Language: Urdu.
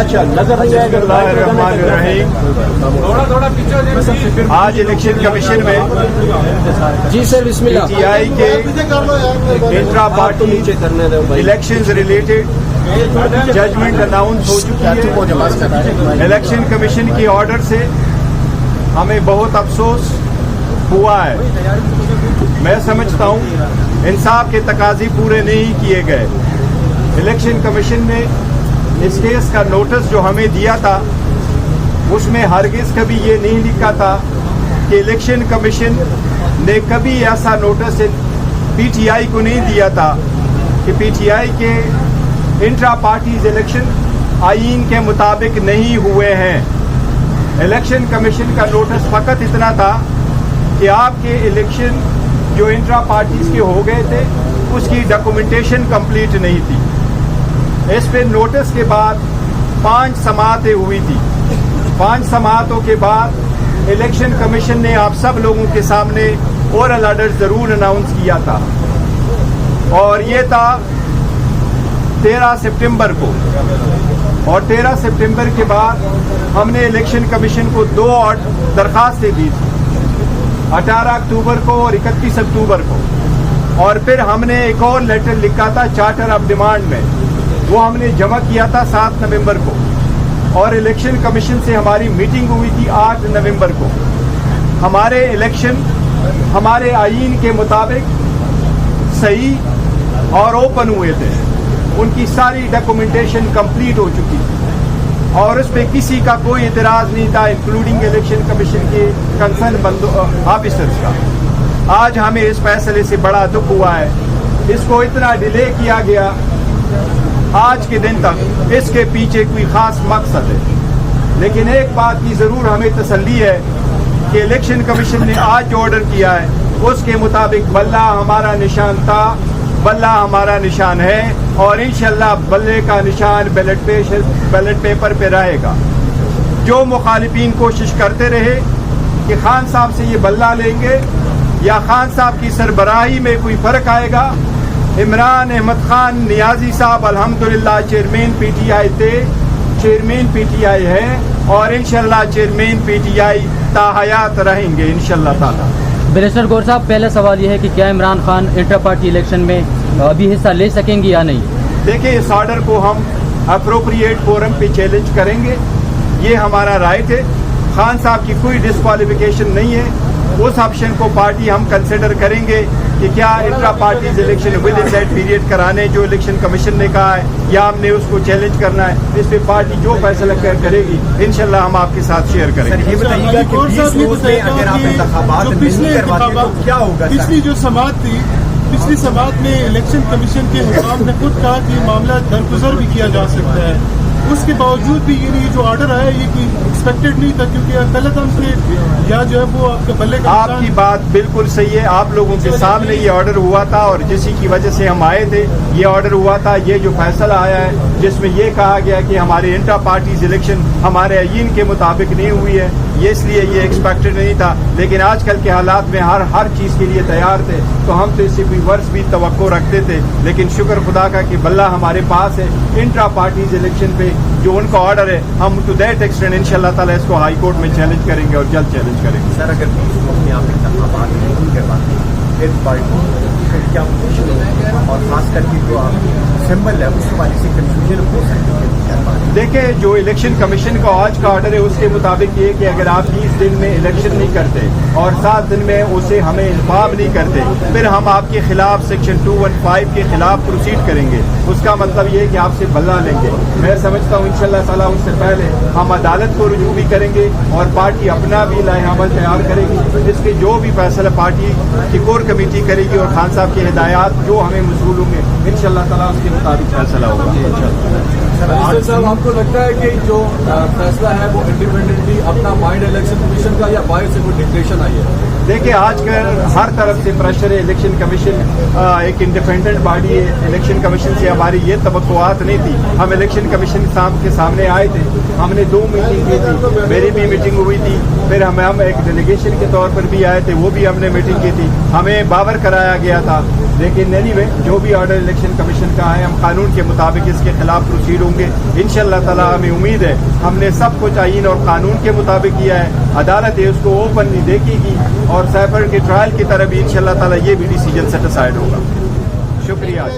اچھا نظر نہیں آئے گا. آج الیکشن کمیشن میں جی سر بسم اللہ. پی ٹی آئی کے intra party election related judgement announce ہو چکی ہے. الیکشن کمیشن کی آرڈر سے ہمیں بہت افسوس ہوا ہے. میں سمجھتا ہوں انصاف کے تقاضے پورے نہیں کیے گئے. الیکشن کمیشن نے اس کیس کا نوٹس جو ہمیں دیا تھا اس میں ہرگز کبھی یہ نہیں لکھا تھا کہ الیکشن کمیشن نے کبھی ایسا نوٹس پی ٹی آئی کو نہیں دیا تھا کہ پی ٹی آئی کے انٹرا پارٹیز الیکشن آئین کے مطابق نہیں ہوئے ہیں. الیکشن کمیشن کا نوٹس فقط اتنا تھا کہ آپ کے الیکشن جو انٹرا پارٹیز کے ہو گئے تھے اس کی ڈاکومنٹیشن کمپلیٹ نہیں تھی. اس پہ نوٹس کے بعد 5 سماعتیں ہوئی تھی. 5 سماعتوں کے بعد الیکشن کمیشن نے آپ سب لوگوں کے سامنے اورل آرڈر ضرور اناؤنس کیا تھا اور یہ تھا 13 سپٹمبر کو. اور 13 سپٹمبر کے بعد ہم نے الیکشن کمیشن کو 2 درخواستیں دی تھی, 18 اکتوبر کو اور 31 اکتوبر کو. اور پھر ہم نے ایک اور لیٹر لکھا تھا چارٹر آف ڈیمانڈ میں, وہ ہم نے جمع کیا تھا 7 نومبر کو. اور الیکشن کمیشن سے ہماری میٹنگ ہوئی تھی 8 نومبر کو. ہمارے الیکشن ہمارے آئین کے مطابق صحیح اور اوپن ہوئے تھے. ان کی ساری ڈاکومنٹیشن کمپلیٹ ہو چکی تھی اور اس پہ کسی کا کوئی اعتراض نہیں تھا انکلوڈنگ الیکشن کمیشن کے کنسرن آفیسرز کا. آج ہمیں اس فیصلے سے بڑا دکھ ہوا ہے. اس کو اتنا ڈیلے کیا گیا, آج کے دن تک اس کے پیچھے کوئی خاص مقصد ہے. لیکن ایک بات کی ضرور ہمیں تسلی ہے کہ الیکشن کمیشن نے آج جو آرڈر کیا ہے اس کے مطابق بلہ ہمارا نشان تھا, بلہ ہمارا نشان ہے اور انشاءاللہ بلے کا نشان بیلٹ پیپر پہ رہے گا. جو مخالفین کوشش کرتے رہے کہ خان صاحب سے یہ بلہ لیں گے یا خان صاحب کی سربراہی میں کوئی فرق آئے گا. عمران احمد خان نیازی صاحب الحمدللہ چیئرمین پی ٹی آئی تھے, چیئرمین پی ٹی آئی ہے اور انشاءاللہ چیئرمین پی ٹی آئی تا حیات رہیں گے انشاءاللہ تعالی. بیرسٹر گور صاحب, پہلا سوال یہ ہے کہ کیا Imran Khan intra party election میں ابھی حصہ لے سکیں گے یا نہیں؟ دیکھیں اس آرڈر کو ہم اپروپریٹ فورم پہ چیلنج کریں گے, یہ ہمارا رائٹ ہے. خان صاحب کی کوئی ڈسکوالیفیکیشن نہیں ہے. اس آپشن کو پارٹی ہم کنسیڈر کریں گے کہ کیا intra parties election with in that period کرانے جو الیکشن کمیشن نے کہا ہے یا ہم نے اس کو چیلنج کرنا ہے. اس پہ پارٹی جو فیصلہ کرے گی انشاءاللہ ہم آپ کے ساتھ شیئر کریں گے. یہ بتائیے گا کہ 20 روز میں اگر آپ انتخابات نہیں کرواتے تو کیا ہوگا؟ پچھلی جو سماعت تھی, پچھلی سماعت میں الیکشن کمیشن کے حکام نے خود کہا کہ معاملہ درگزر بھی کیا جا سکتا ہے. اس کے باوجود بھی یہ جو آرڈر آیا یہ کوئی ایکسپیکٹڈ نہیں تھا کیونکہ غلط ہم سے یا جو ہے وہ آپ کے بلے کا. آپ کی بات بالکل صحیح ہے. آپ لوگوں کے سامنے یہ آرڈر ہوا تھا اور جسی کی وجہ سے ہم آئے تھے. یہ آرڈر ہوا تھا, یہ جو فیصلہ آیا ہے جس میں یہ کہا گیا کہ ہمارے انٹرا پارٹیز الیکشن ہمارے آئین کے مطابق نہیں ہوئی ہے, یہ اس لیے یہ ایکسپیکٹڈ نہیں تھا. لیکن آج کل کے حالات میں ہر چیز کے لیے تیار تھے تو ہم تو اس سے کوئی ورس بھی توقع رکھتے تھے. لیکن شکر خدا کا کہ بلہ ہمارے پاس ہے. انٹرا پارٹیز الیکشن پہ جو ان کا آرڈر ہے ہم ٹو دیٹ ایکسٹینڈ انشاءاللہ تعالیٰ اس کو ہائی کورٹ میں چیلنج کریں گے اور جلد چیلنج کریں گے. سر اگر 20 روز میں آپ انتخابات نہیں کرواتے پھر پارٹی کیا پوزیشن ہوگی اور خاص کر کے جو آپ سمبل ہے اس حوالے سے کنفیوژن ہو سکتی ہے؟ دیکھیں جو الیکشن کمیشن کا آج کا آرڈر ہے اس کے مطابق یہ کہ اگر آپ 20 دن میں الیکشن نہیں کرتے اور 7 دن میں اسے ہمیں انفارم نہیں کرتے پھر ہم آپ کے خلاف سیکشن 215 کے خلاف پروسیڈ کریں گے. اس کا مطلب یہ ہے کہ آپ سے بلہ لیں گے. میں سمجھتا ہوں انشاءاللہ تعالیٰ اس سے پہلے ہم عدالت کو رجوع بھی کریں گے اور پارٹی اپنا بھی لائحہ عمل تیار کرے گی. اس کے جو بھی فیصلہ پارٹی کی کور کمیٹی کرے گی اور خان صاحب کی ہدایات جو ہمیں موصول ہوں گے انشاءاللہ تعالیٰ اس کے مطابق فیصلہ ہوگا. صاحب آپ کو لگتا ہے کہ جو فیصلہ ہے وہ انڈیپینڈنٹلی اپنا مائنڈ الیکشن کمیشن کا یا باہر سے کوئی ڈکٹیشن آئی ہے؟ دیکھیں آج کل ہر طرف سے پریشر ہے. الیکشن کمیشن ایک انڈیپینڈنٹ باڈی ہے. الیکشن کمیشن سے ہماری یہ توقعات نہیں تھی. ہم الیکشن کمیشن کے سامنے آئے تھے, ہم نے 2 میٹنگ کی تھی, میری بھی میٹنگ ہوئی تھی, پھر ہم ایک ڈیلیگیشن کے طور پر بھی آئے تھے, وہ بھی ہم نے میٹنگ کی تھی. ہمیں باور کرایا گیا تھا لیکن اینی وے جو بھی آرڈر الیکشن کمیشن کا ہے ہم قانون کے مطابق اس کے خلاف پروسیڈ ہوں گے انشاءاللہ تعالی. ہمیں امید ہے ہم نے سب کچھ آئین اور قانون کے مطابق کیا ہے. عدالت ہے اس کو اوپنلی دیکھے گی اور سائبر کے ٹرائل کی طرح بھی انشاءاللہ تعالی یہ بھی ڈیسیجن سیٹسفائڈ ہوگا. شکریہ.